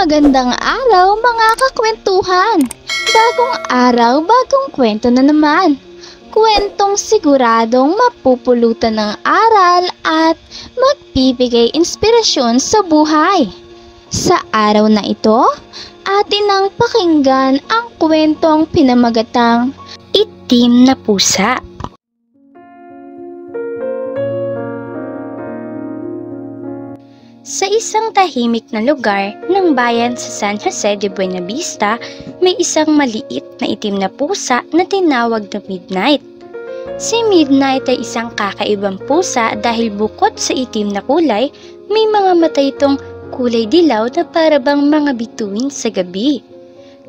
Magandang araw mga kakwentuhan! Bagong araw, bagong kwento na naman. Kwentong siguradong mapupulutan ng aral at magbibigay inspirasyon sa buhay. Sa araw na ito, atin nang pakinggan ang kwentong pinamagatang Itim na Pusa. Sa isang tahimik na lugar ng bayan sa San Jose de Buena Vista, may isang maliit na itim na pusa na tinawag na Midnight. Si Midnight ay isang kakaibang pusa dahil bukod sa itim na kulay, may mga mata itong kulay dilaw na parabang mga bituin sa gabi.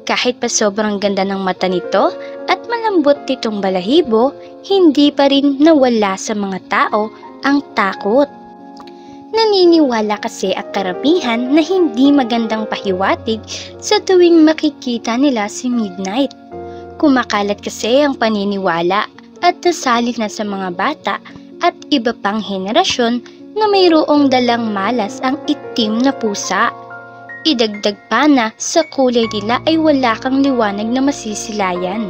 Kahit pa sobrang ganda ng mata nito at malambot nitong balahibo, hindi pa rin nawala sa mga tao ang takot. Naniniwala kasi ang karamihan na hindi magandang pahiwatig sa tuwing makikita nila si Midnight. Kumakalat kasi ang paniniwala at nasalit na sa mga bata at iba pang henerasyon na mayroong dalang malas ang itim na pusa. Idagdag pa na sa kulay nila ay wala kang liwanag na masisilayan.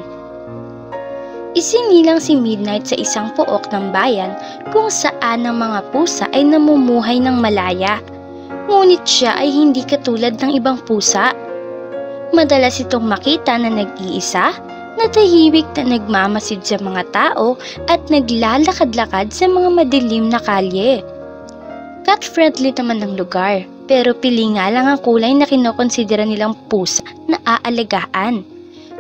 Isinilang si Midnight sa isang pook ng bayan kung saan ang mga pusa ay namumuhay ng malaya. Ngunit siya ay hindi katulad ng ibang pusa. Madalas itong makita na nag-iisa, na tahimik na nagmamasid sa mga tao at naglalakad-lakad sa mga madilim na kalye. Cat-friendly naman ng lugar, pero pili nga lang ang kulay na kinokonsidera nilang pusa na aalagaan.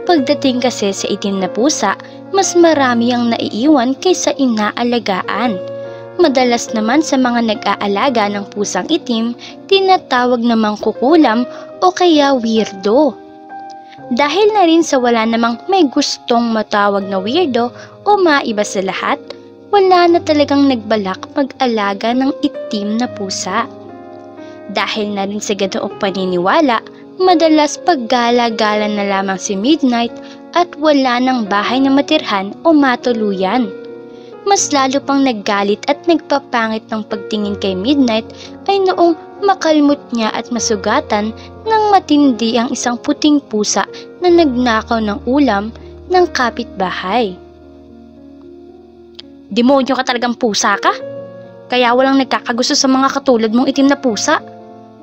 Pagdating kasi sa itim na pusa, mas marami ang naiiwan kaysa inaalagaan. Madalas naman sa mga nag-aalaga ng pusang itim, tinatawag namang kukulam o kaya weirdo. Dahil na rin sa wala namang may gustong matawag na weirdo o maiba sa lahat, wala na talagang nagbalak mag-alaga ng itim na pusa. Dahil na rin sa ganoong paniniwala, madalas paggala-gala na lamang si Midnight at wala ng bahay na matirhan o matuluyan. Mas lalo pang naggalit at nagpapangit ng pagtingin kay Midnight ay noong makalmot niya at masugatan ng matindi ang isang puting pusa na nagnakaw ng ulam ng kapitbahay. Demonyo ka talagang pusa ka? Kaya walang nagkakagusto sa mga katulad mong itim na pusa.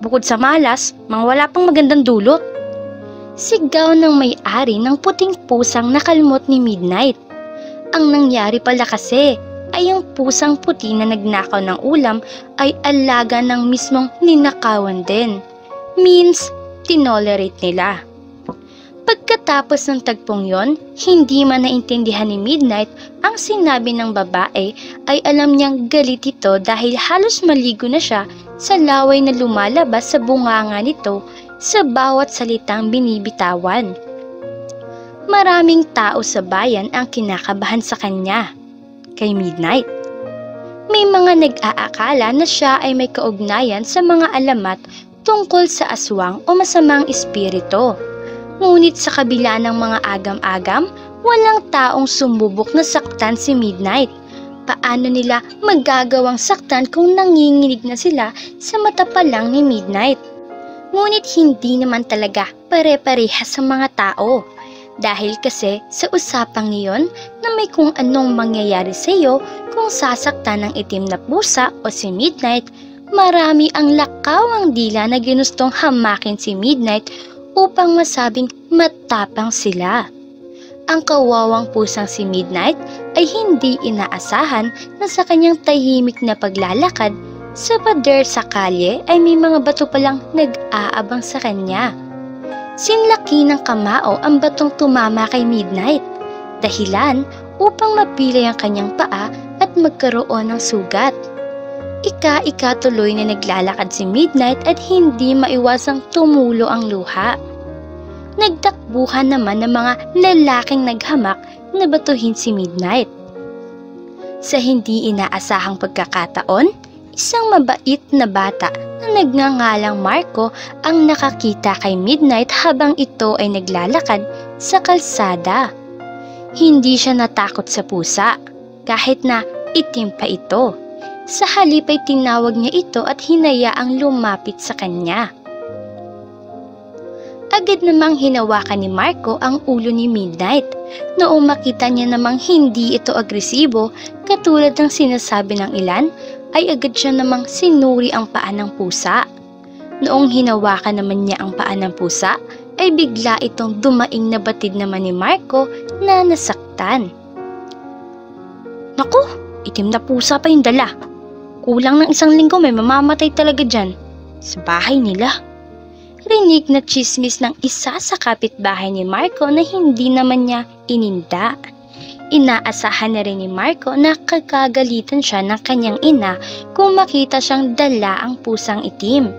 Bukod sa malas, mga wala pang magandang dulot. Sigaw ng may-ari ng puting pusang nakalmot ni Midnight. Ang nangyari pala kasi ay ang pusang puti na nagnakaw ng ulam ay alaga ng mismong ninakawan din. Means, tinolerate nila. Pagkatapos ng tagpong yon, hindi man naintindihan ni Midnight ang sinabi ng babae ay alam niyang galit ito dahil halos maligo na siya sa laway na lumalabas sa bunganga nito sa bawat salitang binibitawan. Maraming tao sa bayan ang kinakabahan sa kanya, kay Midnight. May mga nag-aakala na siya ay may kaugnayan sa mga alamat tungkol sa aswang o masamang espiritu. Ngunit sa kabila ng mga agam-agam, walang taong sumubok na saktan si Midnight. Paano nila magagawang saktan kung nanginginig na sila sa mata pa lang ni Midnight? Ngunit hindi naman talaga pare-parehas sa mga tao. Dahil kasi sa usapang iyon na may kung anong mangyayari sa iyo kung sasaktan ng itim na pusa o si Midnight, marami ang lakawang dila na ginustong hamakin si Midnight upang masabing matapang sila. Ang kawawang pusang si Midnight ay hindi inaasahan na sa kanyang tahimik na paglalakad sa pader sa kalye ay may mga bato palang nag-aabang sa kanya. Sinlaki ng kamao ang batong tumama kay Midnight, dahilan upang mapilay ang kanyang paa at magkaroon ng sugat. Ika-ika tuloy na naglalakad si Midnight at hindi maiwasang tumulo ang luha. Nagtakbuhan naman ng mga lalaking naghamak na batuhin si Midnight. Sa hindi inaasahang pagkakataon, isang mabait na bata na nagngangalang Marco ang nakakita kay Midnight habang ito ay naglalakad sa kalsada. Hindi siya natakot sa pusa, kahit na itim pa ito. Sa halip ay tinawag niya ito at hinayaang lumapit sa kanya. Agad namang hinawakan ni Marco ang ulo ni Midnight. Noong makita niya namang hindi ito agresibo, katulad ng sinasabi ng ilan, ay agad siya namang sinuri ang paa ng pusa. Noong hinawakan naman niya ang paa ng pusa, ay bigla itong dumaing na batid naman ni Marco na nasaktan. Naku, itim na pusa pa yung dala. Kulang ng 1 linggo may mamamatay talaga dyan sa bahay nila. Rinig na tsismis ng isa sa kapitbahay ni Marco na hindi naman niya ininda. Inaasahan na rin ni Marco na kakagalitan siya ng kanyang ina kung makita siyang dala ang pusang itim.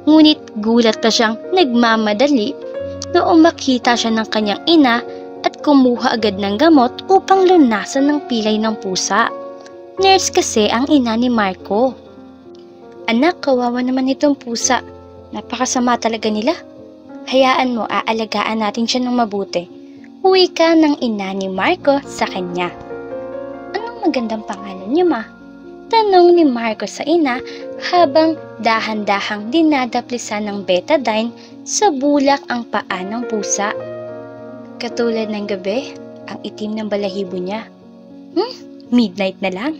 Ngunit gulat na siyang nagmamadali noong makita siya ng kanyang ina at kumuha agad ng gamot upang lunasan ng pilay ng pusa. Nurse kasi ang ina ni Marco. Anak, kawawa naman itong pusa. Napakasama talaga nila. Hayaan mo, aalagaan natin siya ng mabuti. Wika ng ina ni Marco sa kanya. Anong magandang pangalan niyo, ma? Tanong ni Marco sa ina habang dahan-dahang dinadaplisan ng betadine sa bulak ang paa ng pusa. Katulad ng gabi, ang itim ng balahibo niya. Midnight na lang.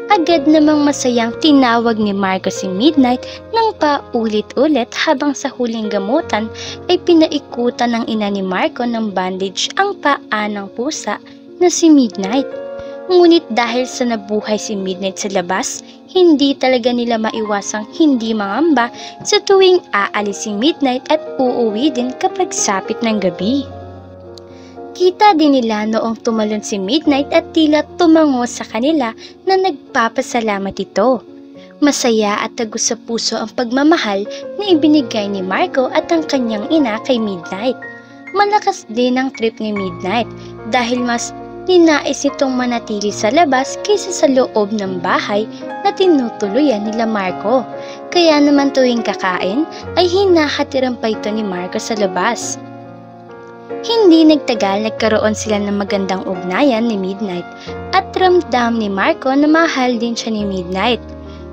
Agad namang masayang tinawag ni Marco si Midnight ng paulit-ulit habang sa huling gamutan ay pinaikutan ng ina ni Marco ng bandage ang paa ng pusa na si Midnight. Ngunit dahil sa nabuhay si Midnight sa labas, hindi talaga nila maiwasang hindi mangamba sa tuwing aalis si Midnight at uuwi din kapag sapit ng gabi. Kita din nila noong tumalon si Midnight at tila tumango sa kanila na nagpapasalamat ito. Masaya at tagus sa puso ang pagmamahal na ibinigay ni Marco at ang kanyang ina kay Midnight. Malakas din ang trip ni Midnight dahil mas ninais itong manatili sa labas kaysa sa loob ng bahay na tinutuluyan nila Marco. Kaya naman tuwing kakain ay hinahatiran pa ito ni Marco sa labas. Hindi nagtagal nagkaroon sila ng magandang ugnayan ni Midnight at ramdam ni Marco na mahal din siya ni Midnight.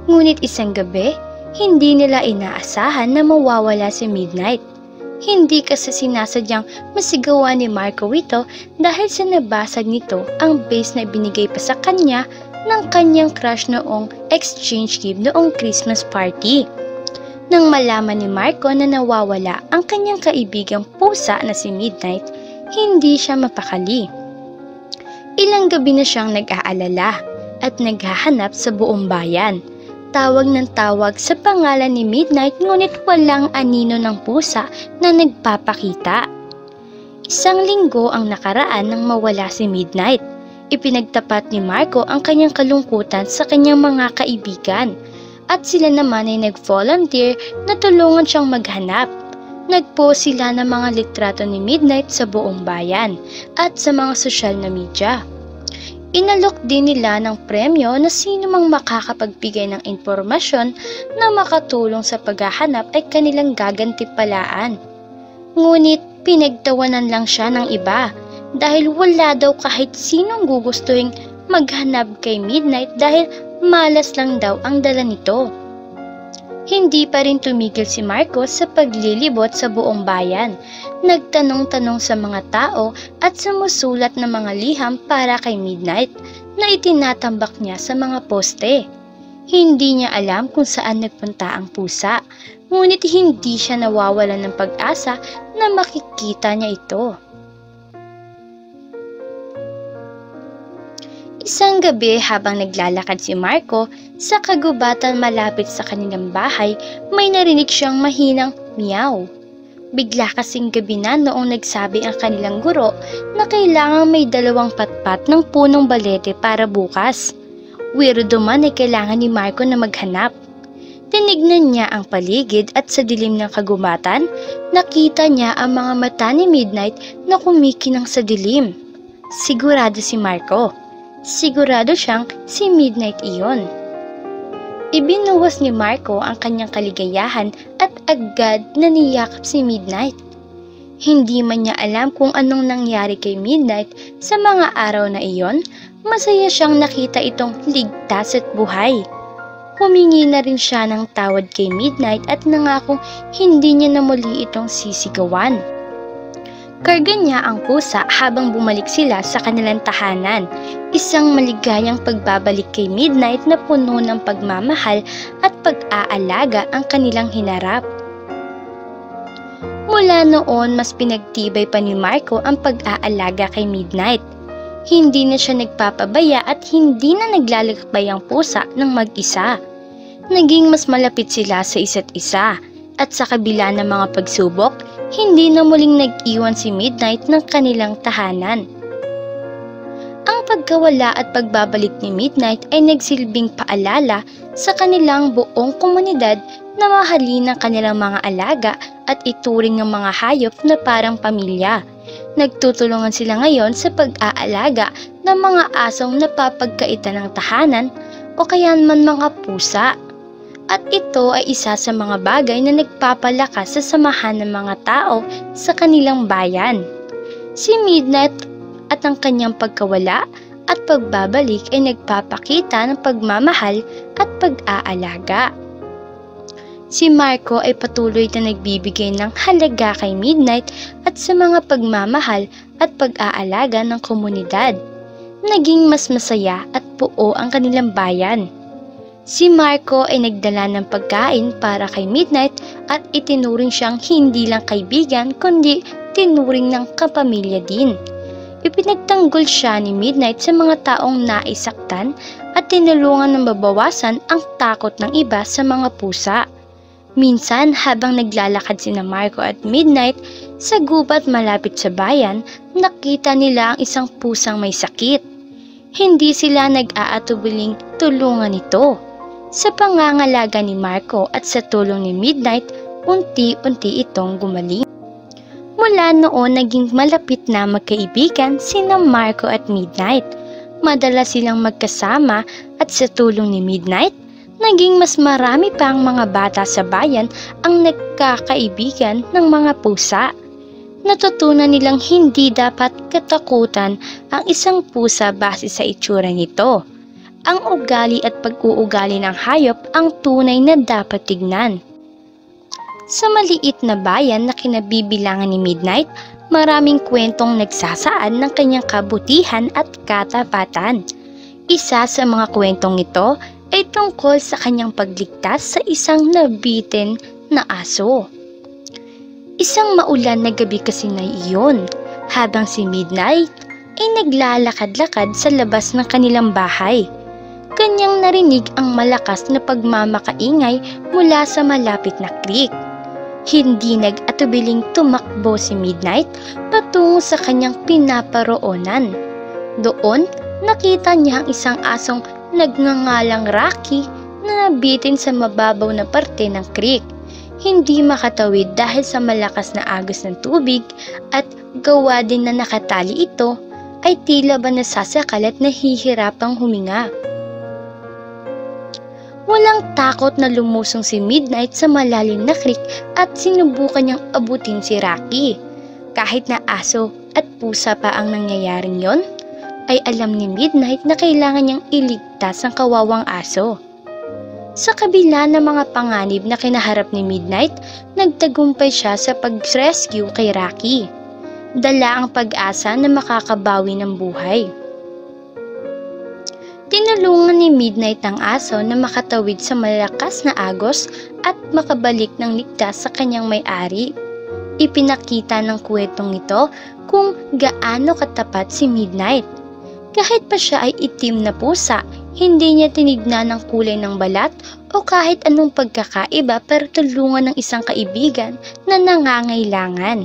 Ngunit isang gabi, hindi nila inaasahan na mawawala si Midnight. Hindi kasi sinasadyang masigawan ni Marco ito dahil sa nabasag nito ang base na binigay pa sa kanya ng kanyang crush noong exchange gift noong Christmas party. Nang malaman ni Marco na nawawala ang kanyang kaibigang pusa na si Midnight, hindi siya mapakali. Ilang gabi na siyang nag-aalala at naghahanap sa buong bayan. Tawag ng tawag sa pangalan ni Midnight ngunit walang anino ng pusa na nagpapakita. 1 linggo ang nakaraan nang mawala si Midnight. Ipinagtapat ni Marco ang kanyang kalungkutan sa kanyang mga kaibigan. At sila naman ay nag-volunteer na tulungan siyang maghanap. Nag-post sila ng mga litrato ni Midnight sa buong bayan at sa mga sosyal na media. Inalok din nila ng premyo na sino mang makakapagbigay ng impormasyon na makatulong sa paghahanap ay kanilang gagantipalaan. Ngunit pinagtawanan lang siya ng iba dahil wala daw kahit sinong gugustuhin maghanap kay Midnight dahil malas lang daw ang dala nito. Hindi pa rin tumigil si Marco sa paglilibot sa buong bayan. Nagtanong-tanong sa mga tao at sumusulat ng mga liham para kay Midnight na itinatambak niya sa mga poste. Hindi niya alam kung saan nagpunta ang pusa, ngunit hindi siya nawawalan ng pag-asa na makikita niya ito. Isang gabi habang naglalakad si Marco sa kagubatan malapit sa kanilang bahay, may narinig siyang mahinang meow. Bigla kasing gabi na noong nagsabi ang kanilang guro na kailangang may 2 patpat ng punong balete para bukas. Weirdo man ay kailangan ni Marco na maghanap. Tinignan niya ang paligid at sa dilim ng kagubatan, nakita niya ang mga mata ni Midnight na kumikinang sa dilim. Sigurado si Marco. Sigurado siyang si Midnight iyon. Ibinuhos ni Marco ang kanyang kaligayahan at agad na niyakap si Midnight. Hindi man niya alam kung anong nangyari kay Midnight sa mga araw na iyon, masaya siyang nakita itong ligtas at buhay. Humingi na rin siya ng tawad kay Midnight at nangakong hindi niya na muli itong sisigawan. Karga niya ang pusa habang bumalik sila sa kanilang tahanan. Isang maligayang pagbabalik kay Midnight na puno ng pagmamahal at pag-aalaga ang kanilang hinarap. Mula noon, mas pinagtibay pa ni Marco ang pag-aalaga kay Midnight. Hindi na siya nagpapabaya at hindi na naglalakbay ang pusa ng mag-isa. Naging mas malapit sila sa isa't isa at sa kabila ng mga pagsubok, hindi na muling nag-iwan si Midnight ng kanilang tahanan. Ang pagkawala at pagbabalik ni Midnight ay nagsilbing paalala sa kanilang buong komunidad na mahalin ang kanilang mga alaga at ituring ng mga hayop na parang pamilya. Nagtutulungan sila ngayon sa pag-aalaga ng mga asong napapagkaitan ng tahanan o kaya man mga pusa. At ito ay isa sa mga bagay na nagpapalakas sa samahan ng mga tao sa kanilang bayan. Si Midnight at ang kanyang pagkawala at pagbabalik ay nagpapakita ng pagmamahal at pag-aalaga. Si Marco ay patuloy na nagbibigay ng halaga kay Midnight at sa mga pagmamahal at pag-aalaga ng komunidad. Naging mas masaya at buo ang kanilang bayan. Si Marco ay nagdala ng pagkain para kay Midnight at itinuring siyang hindi lang kaibigan kundi tinuring ng kapamilya din. Ipinagtanggol siya ni Midnight sa mga taong naisaktan at tinulungan ng mabawasan ang takot ng iba sa mga pusa. Minsan habang naglalakad sina Marco at Midnight sa gubat malapit sa bayan, nakita nila ang isang pusang may sakit. Hindi sila nag-aatubiling tulungan ito. Sa pangangalaga ni Marco at sa tulong ni Midnight, unti-unti itong gumaling. Mula noon naging malapit na magkaibigan sina Marco at Midnight. Madalas silang magkasama at sa tulong ni Midnight, naging mas marami pang mga bata sa bayan ang nagkakaibigan ng mga pusa. Natutunan nilang hindi dapat katakutan ang isang pusa base sa itsura nito. Ang ugali at pag-uugali ng hayop ang tunay na dapat tignan. Sa maliit na bayan na kinabibilangan ni Midnight, maraming kwentong nagsasaad ng kanyang kabutihan at katapatan. Isa sa mga kwentong ito ay tungkol sa kanyang pagligtas sa isang nabitin na aso. Isang maulan na gabi kasi na iyon, habang si Midnight ay naglalakad-lakad sa labas ng kanilang bahay. Kanyang narinig ang malakas na pagmamakaingay mula sa malapit na creek. Hindi nag-atubiling tumakbo si Midnight patungo sa kanyang pinaparoonan. Doon, nakita niya ang isang asong nagngangalang Rocky na nabitin sa mababaw na parte ng creek. Hindi makatawid dahil sa malakas na agos ng tubig at gawa din na nakatali ito ay tila ba nasasakal at nahihirapang huminga. Walang takot na lumusong si Midnight sa malalim na creek at sinubukan niyang abutin si Rocky. Kahit na aso at pusa pa ang nangyayaring yon, ay alam ni Midnight na kailangan niyang iligtas ang kawawang aso. Sa kabila ng mga panganib na kinaharap ni Midnight, nagtagumpay siya sa pag-rescue kay Rocky. Dala ang pag-asa na makakabawi ng buhay. Tinulungan ni Midnight ang aso na makatawid sa malakas na agos at makabalik ng ligtas sa kanyang may-ari. Ipinakita ng kwentong ito kung gaano katapat si Midnight. Kahit pa siya ay itim na pusa, hindi niya tinignan ang kulay ng balat o kahit anong pagkakaiba para tulungan ng isang kaibigan na nangangailangan.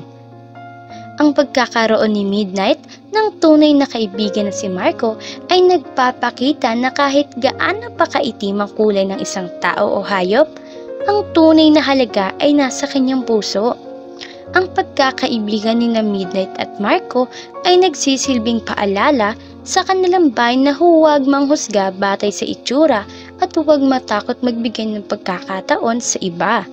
Ang pagkakaroon ni Midnight ng tunay na kaibigan na si Marco ay nagpapakita na kahit gaano pa kaitim ang kulay ng isang tao o hayop, ang tunay na halaga ay nasa kanyang puso. Ang pagkakaibigan ni Midnight at Marco ay nagsisilbing paalala sa kanilang bayan na huwag manghusga batay sa itsura at huwag matakot magbigay ng pagkakataon sa iba.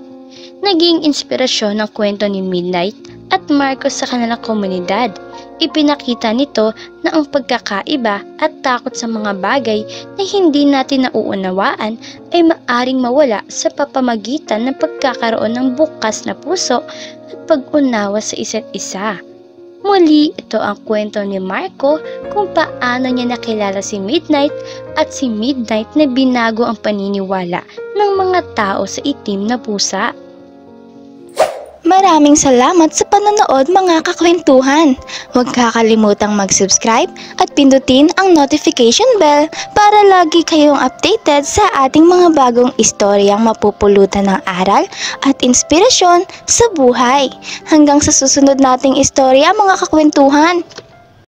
Naging inspirasyon ang kwento ni Midnight at Marco sa kanilang komunidad. Ipinakita nito na ang pagkakaiba at takot sa mga bagay na hindi natin nauunawaan ay maaring mawala sa papamagitan ng pagkakaroon ng bukas na puso at pag-unawa sa isa't isa. Muli, ito ang kwento ni Marco kung paano niya nakilala si Midnight at si Midnight na binago ang paniniwala ng mga tao sa itim na pusa. Maraming salamat sa panonood mga kakwentuhan. Huwag kakalimutang mag-subscribe at pindutin ang notification bell para lagi kayong updated sa ating mga bagong istoryang mapupulutan ng aral at inspirasyon sa buhay. Hanggang sa susunod nating istorya mga kakwentuhan.